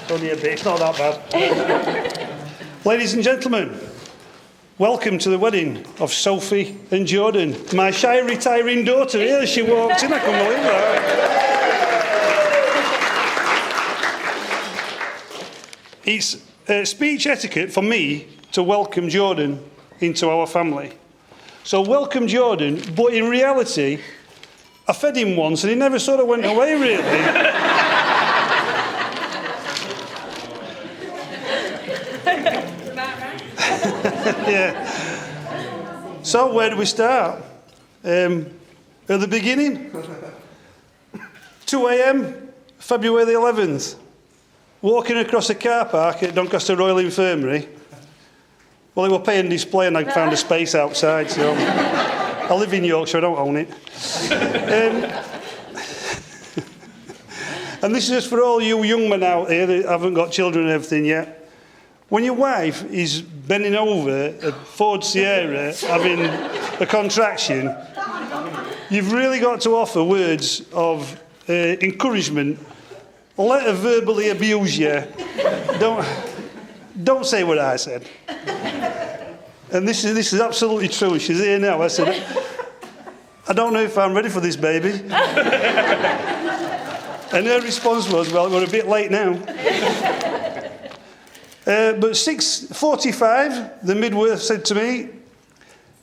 Only a bit, it's not that bad. Ladies and gentlemen, welcome to the wedding of Sophie and Jordan. My shy retiring daughter, here she walks in, I can't believe that. It's speech etiquette for me to welcome Jordan into our family. So welcome Jordan, but in reality, I fed him once and he never sort of went away really. Yeah. So where do we start? At the beginning? 2 a.m, February the 11th. Walking across a car park at Doncaster Royal Infirmary. Well, they were paying display and I found a space outside, so I live in Yorkshire, I don't own it. And this is just for all you young men out there that haven't got children and everything yet. When your wife is bending over a Ford Sierra having a contraction, you've really got to offer words of encouragement. Let her verbally abuse you. Don't say what I said. And this is absolutely true. She's here now. I said, I don't know if I'm ready for this baby. And her response was, well, we're a bit late now. But 6:45, the midwife said to me,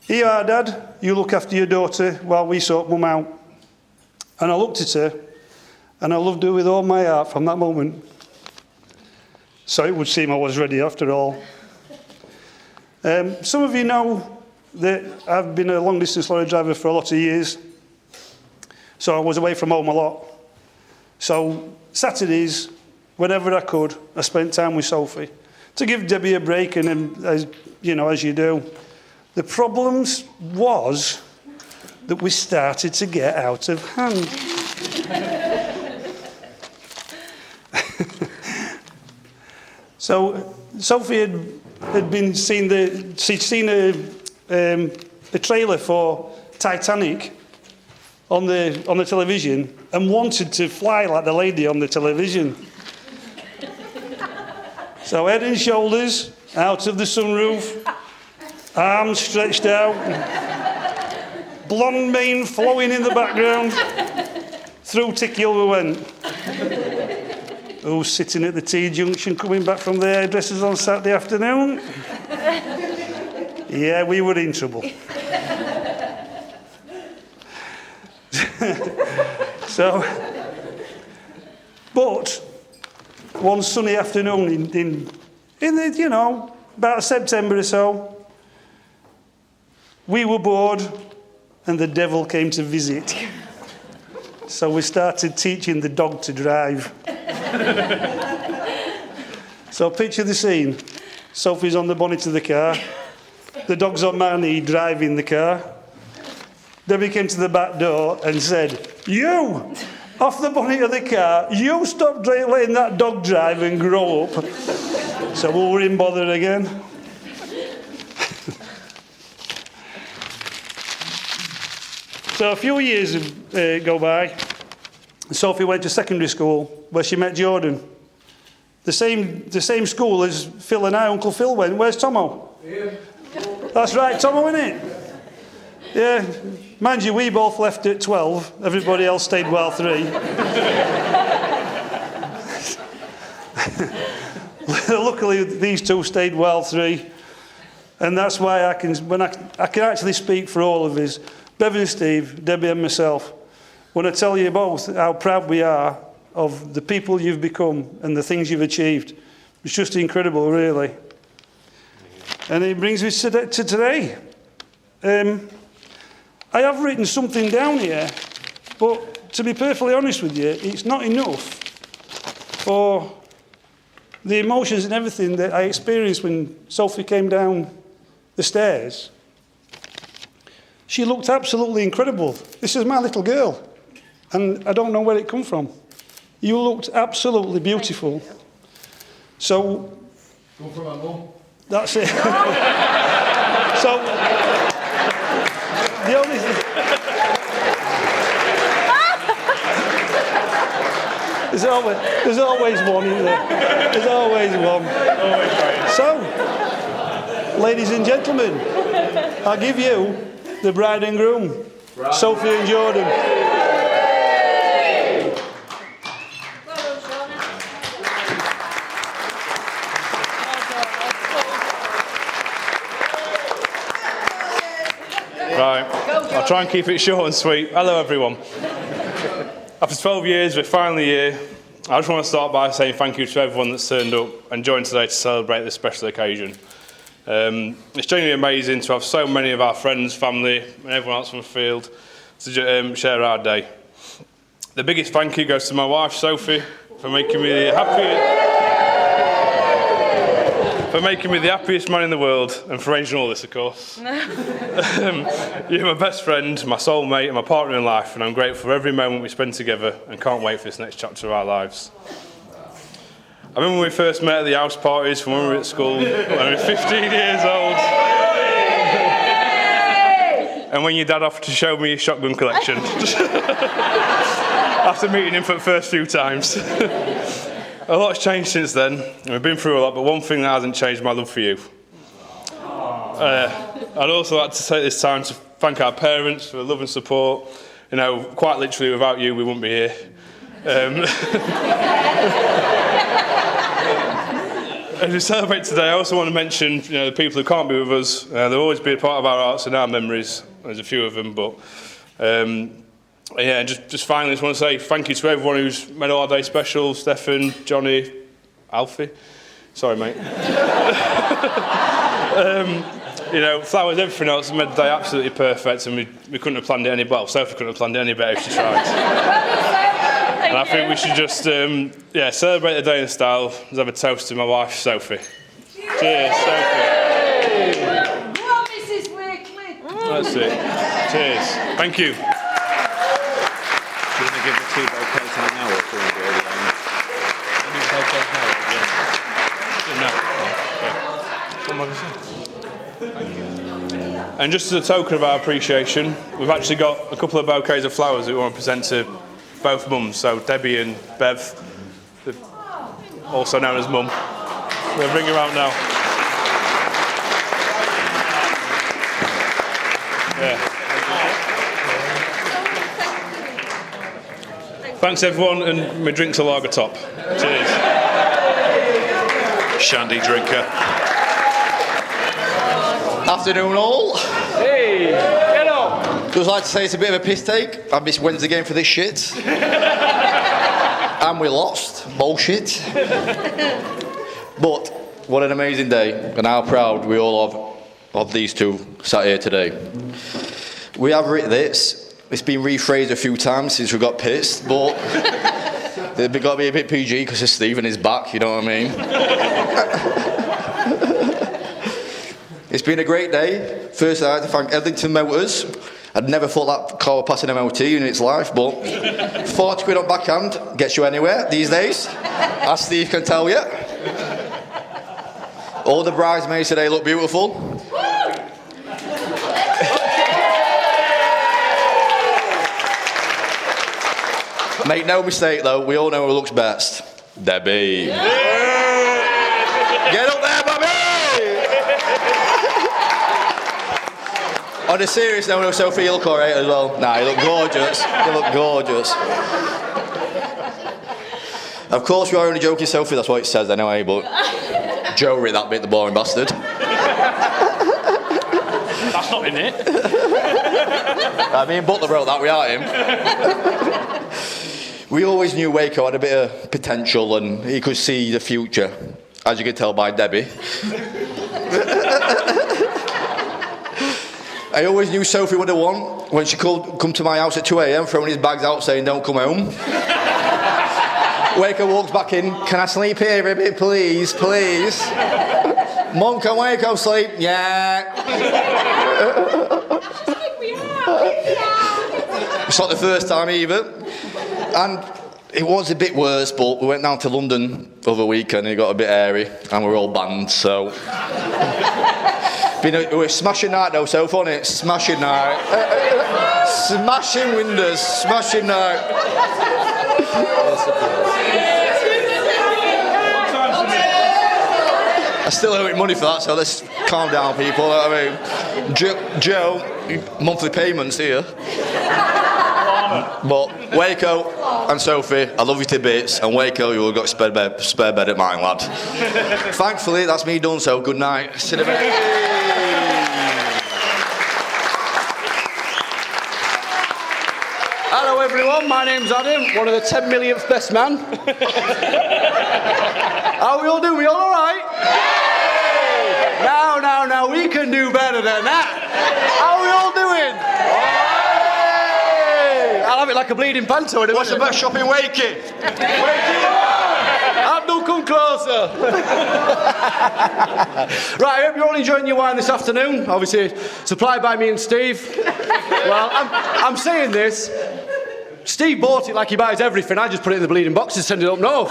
here you are, Dad. You look after your daughter while we sort Mum out. And I looked at her, and I loved her with all my heart from that moment. So it would seem I was ready after all. Some of you know that I've been a long-distance lorry driver for a lot of years. So I was away from home a lot. So Saturdays, whenever I could, I spent time with Sophie to give Debbie a break, and as you know, as you do. The problems was that we started to get out of hand. So Sophie had been seen she'd seen a trailer for Titanic on the television and wanted to fly like the lady on the television. So head and shoulders out of the sunroof, arms stretched out, blonde mane flowing in the background. Through Tickhill we went. Who's sitting at the T-junction coming back from the hairdressers on Saturday afternoon? Yeah, we were in trouble. But one sunny afternoon in the, you know, about September or so, we were bored and the devil came to visit. So we started teaching the dog to drive. So picture the scene. Sophie's on the bonnet of the car. The dog's on my knee driving the car. Debbie came to the back door and said, you, off the bonnet of the car, you stop letting that dog drive and grow up. So we were in bother again. So a few years go by. Sophie went to secondary school where she met Jordan. The same school as Phil and I, Uncle Phil went. Where's Tomo? Here. That's right, Tomo, isn't it? Yeah. Mind you, we both left at 12. Everybody else stayed well 3. Luckily, these two stayed well 3. And that's why I can actually speak for all of us. Bevan, Steve, Debbie and myself. When I tell you both how proud we are of the people you've become and the things you've achieved, it's just incredible, really. And it brings us to today. I have written something down here, but to be perfectly honest with you, it's not enough for the emotions and everything that I experienced when Sophie came down the stairs. She looked absolutely incredible. This is my little girl, and I don't know where it come from. You looked absolutely beautiful. So, come from my mum. That's it. So, the only thing... There's always one, isn't there? There's always one. So, ladies and gentlemen, I'll give you the bride and groom, Sophie and Jordan. Right, I'll try and keep it short and sweet. Hello everyone. After 12 years, we're finally here. I just want to start by saying thank you to everyone that's turned up and joined today to celebrate this special occasion. It's genuinely amazing to have so many of our friends, family and everyone else from the field to share our day. The biggest thank you goes to my wife Sophie for making me the happiest man in the world, and for arranging all this, of course. You're my best friend, my soulmate and my partner in life, and I'm grateful for every moment we spend together and can't wait for this next chapter of our lives. I remember when we first met at the house parties from when we were at school, when I was 15 years old. And when your dad offered to show me his shotgun collection. After meeting him for the first few times. A lot's changed since then, and we've been through a lot, but one thing that hasn't changed, my love for you. I'd also like to take this time to thank our parents for the love and support. You know, quite literally, without you, we wouldn't be here. And to celebrate today, I also want to mention, the people who can't be with us. They'll always be a part of our hearts and our memories. There's a few of them, but just finally, just want to say thank you to everyone who's made our day special. Stefan, Johnny, Alfie. Sorry, mate. Flowers, everything else made the day absolutely perfect, and we couldn't have planned it any better. Well, Sophie couldn't have planned it any better if she tried. And I think we should just, celebrate the day in style. Let's have a toast to my wife, Sophie. Cheers, Sophie. Well, Mrs. Wakely. That's it. Cheers. Thank you. Do you want to give the two bouquets in an hour for all the And just as a token of our appreciation, we've actually got a couple of bouquets of flowers that we want to present to both mums, so Debbie and Bev, also known as Mum. We'll bring her out now. Yeah. Thanks everyone, and my drink's a lager top. Cheers. Shandy drinker. Afternoon all. Hey, get up. Just like to say it's a bit of a piss take. I missed Wednesday game for this shit. And we lost. Bullshit. But what an amazing day, and how proud we all are of these two sat here today. We have written this. It's been rephrased a few times since we got pissed, but they've got to be a bit PG because of Steve and his back, you know what I mean? It's been a great day. First, I had to thank Edlington Motors. I'd never thought that car would pass an MOT in its life, but 40 quid on backhand gets you anywhere these days, as Steve can tell you. All the bridesmaids today look beautiful. Make no mistake though, we all know who looks best. Debbie. Get up there, Bobby! On a serious note, Sophie, you look alright as well. Nah, you look gorgeous. You look gorgeous. Of course, we are only joking, Sophie, that's what it says anyway, but Joe read that bit, the boring bastard. That's not in it. I mean, Butler wrote that, we are him. We always knew Waco had a bit of potential and he could see the future, as you can tell by Debbie. I always knew Sophie would have won when she could come to my house at 2 a.m. throwing his bags out saying don't come home. Waco walks back in, can I sleep here a bit please, please? Mum, can Waco sleep? Yeah. It's not the first time either. And it was a bit worse, but we went down to London the other weekend and it got a bit airy and we're all banned, so... It was a smashing night though, so funny. Smashing night. Smashing windows, smashing night. I still owe him money for that, so let's calm down, people. I mean, Joe, monthly payments here. But Waco and Sophie, I love you to bits, and Waco, you've got a spare bed at mine, lad. Thankfully, that's me done, so good night. Hello everyone, my name's Adam, one of the 10 millionth best man. How we all doing? We all alright? Now, we can do better than that. How we all doing? Hey! I'll have it like a bleeding panto. What's the best shop in Wakey? Abdul, come closer. Right, I hope you're all enjoying your wine this afternoon. Obviously, supplied by me and Steve. Well, I'm saying this. Steve bought it like he buys everything. I just put it in the bleeding box and send it up north.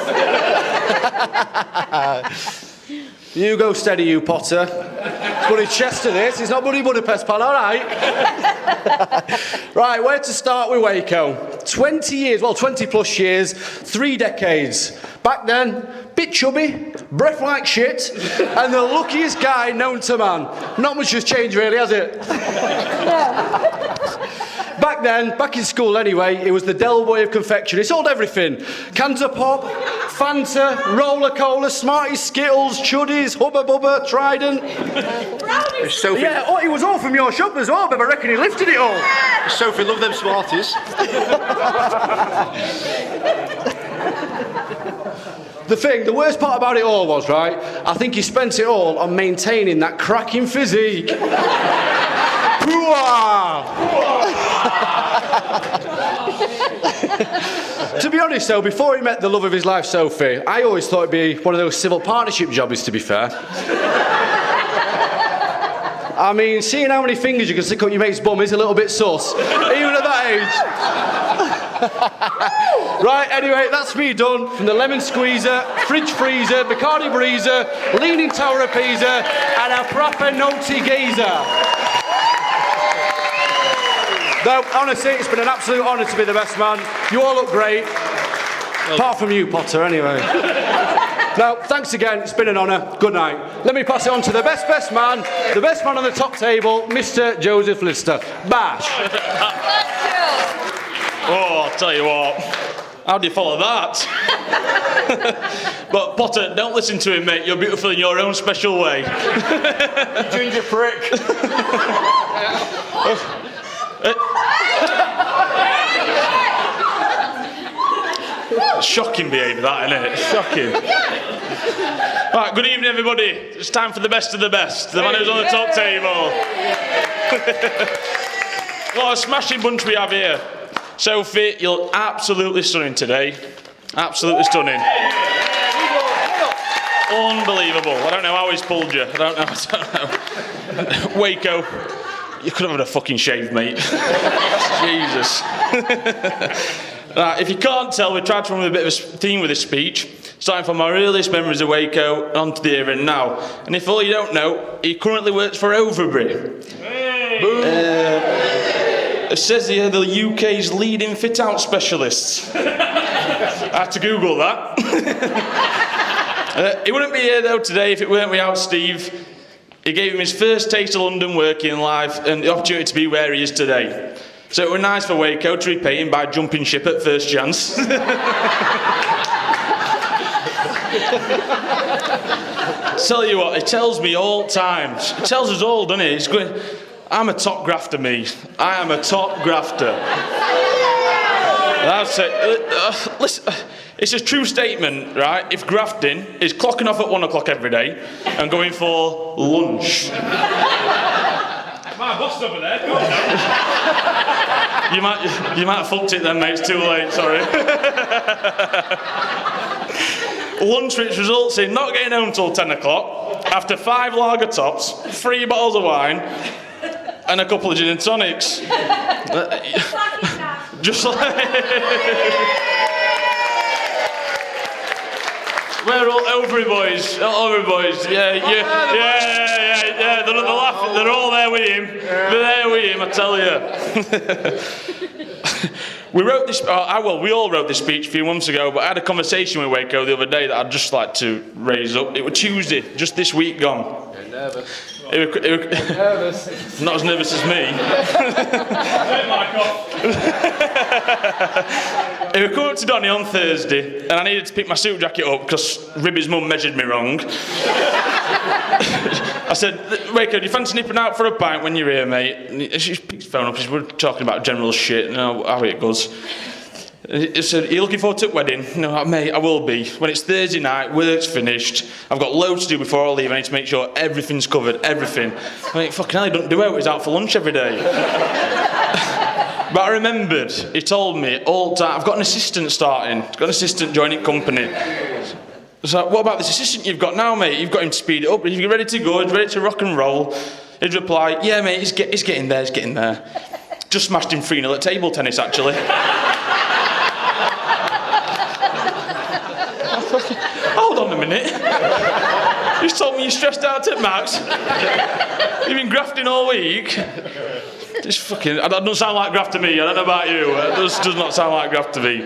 You go steady, you Potter. It's bloody Chester, this. It's not bloody Budapest, pal, all right? Right, where to start with Waco? 20 years, well, 20 plus years, 3 decades. Back then, bit chubby, breath like shit, and the luckiest guy known to man. Not much has changed, really, has it? Back then, back in school anyway, it was the Del Boy of confectionery. It sold everything. Cans of pop, Fanta, Roller Cola, Smarties, Skittles, Chuddies, Hubba Bubba, Trident. Sophie, Yeah, oh, it was all from your shop as well, but I reckon he lifted it all. Sophie, love them Smarties. The worst part about it all was, right, I think he spent it all on maintaining that cracking physique. To be honest though, before he met the love of his life, Sophie, I always thought it'd be one of those civil partnership jobs, to be fair. I mean, seeing how many fingers you can stick up your mate's bum is a little bit sus, even at that age. Right, anyway, that's me done. From the lemon squeezer, fridge freezer, Bacardi breezer, leaning tower of Pisa, and a proper naughty geezer. No, honestly, it's been an absolute honour to be the best man. You all look great. Apart from you, Potter, anyway. No, thanks again. It's been an honour. Good night. Let me pass it on to the best man on the top table, Mr. Joseph Lister. Bash. Oh, I'll tell you what. How do you follow that? But Potter, don't listen to him, mate. You're beautiful in your own special way. Ginger prick. Shocking behaviour, that, isn't it? Shocking. Right, good evening, everybody. It's time for the best of the best. The man who's on the top table. What a smashing bunch we have here. Sophie, you look absolutely stunning today. Absolutely stunning. Unbelievable. I don't know how he's pulled you. I don't know. Waco, you could have had a fucking shave, mate. Jesus. Right, if you can't tell, we tried to run with a bit of a theme with this speech, starting from our earliest memories of Waco onto the here and now. And if all you don't know, he currently works for Overbury. It says here the UK's leading fit-out specialists. I had to Google that. He wouldn't be here though today if it weren't without Steve. He gave him his first taste of London working life and the opportunity to be where he is today. So it was nice for Waco to repay him by jumping ship at first chance. Tell you what, it tells me all times. It tells us all, doesn't it? It's going, I'm a top grafter, me. I am a top grafter. That's it. Listen, it's a true statement, right? If grafting is clocking off at 1 o'clock every day and going for lunch. My boss over there. Go on now. You might have fucked it then, mate. It's too late. Sorry. Lunch, which results in not getting home till 10 o'clock after 5 lager tops, 3 bottles of wine, and a couple of gin and tonics. Just like. We're all Overbury boys. Overbury boys. Yeah. They're laughing. They're all there with him. They're there with him, I tell you. We wrote this. We all wrote this speech a few months ago, but I had a conversation with Waco the other day that I'd just like to raise up. It was Tuesday, just this week gone. You're nervous. Nervous. Not as nervous as me. He was coming up to Donny on Thursday, and I needed to pick my suit jacket up because Ribby's mum measured me wrong. I said, Waco, do you fancy nipping out for a pint when you're here, mate? And she picked his phone up, we're talking about general shit, and how it goes. He said, are you looking forward to the wedding? No, mate, I will be. When it's Thursday night, work's finished, I've got loads to do before I leave, I need to make sure everything's covered, everything. I mean, fucking hell, he doesn't do it, he's out for lunch every day. But I remembered, he told me all the time, I've got an assistant starting, I've got an assistant joining company. So, what about this assistant you've got now, mate? You've got him to speed it up, he's ready to go, he's ready to rock and roll. He'd reply, yeah, mate, he's getting there, he's getting there. Just smashed him 3-0 at table tennis, actually. Hold on a minute. You just told me you're stressed out at max. You've been grafting all week. Just fucking. That doesn't sound like graft to me. I don't know about you. It does not sound like graft to me.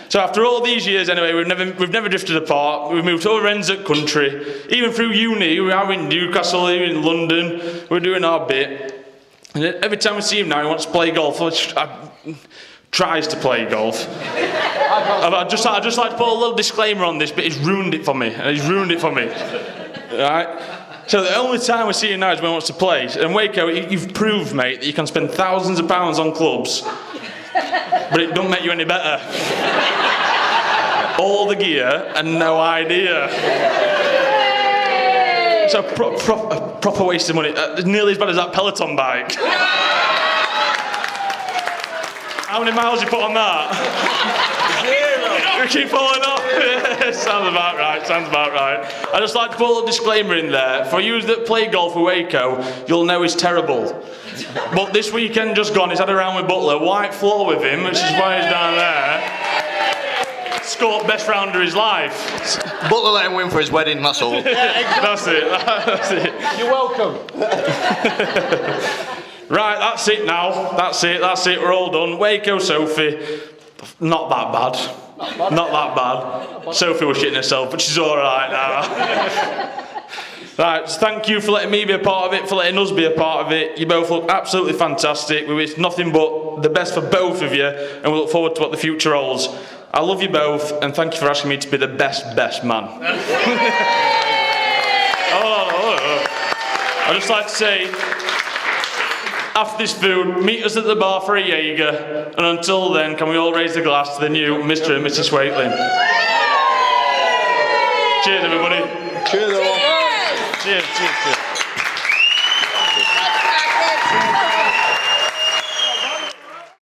So after all these years, anyway, we've never drifted apart. We've moved over ends at country. Even through uni, we are in Newcastle, we're in London. We're doing our bit. And every time we see him now, he wants to play golf. Tries to play golf. I'd just like to put a little disclaimer on this, but he's ruined it for me. Right? So the only time we see him now is when he wants to play. And Waco, you've proved, mate, that you can spend thousands of pounds on clubs, but it don't make you any better. All the gear and no idea. It's a proper waste of money. Nearly as bad as that Peloton bike. How many miles you put on that? 0. You keep falling off. Sounds about right. I just like to put a little disclaimer in there. For you that play golf with Waco, you'll know he's terrible. But this weekend just gone, he's had a round with Butler, white floor with him, which is why he's down there. Scored best round of his life. Butler let him win for his wedding, that's all. That's it. You're welcome. Right, that's it now. That's it. We're all done. Waco, Sophie. Not that bad. Sophie was shitting herself, but she's all right now. Right, thank you for letting me be a part of it, for letting us be a part of it. You both look absolutely fantastic. We wish nothing but the best for both of you, and we look forward to what the future holds. I love you both, and thank you for asking me to be the best man. I'd just like to say, after this food, meet us at the bar for a Jaeger, and until then, can we all raise the glass to the new Mr. and Mrs. Waitling? Cheers, everybody. Cheers, everyone. Cheers.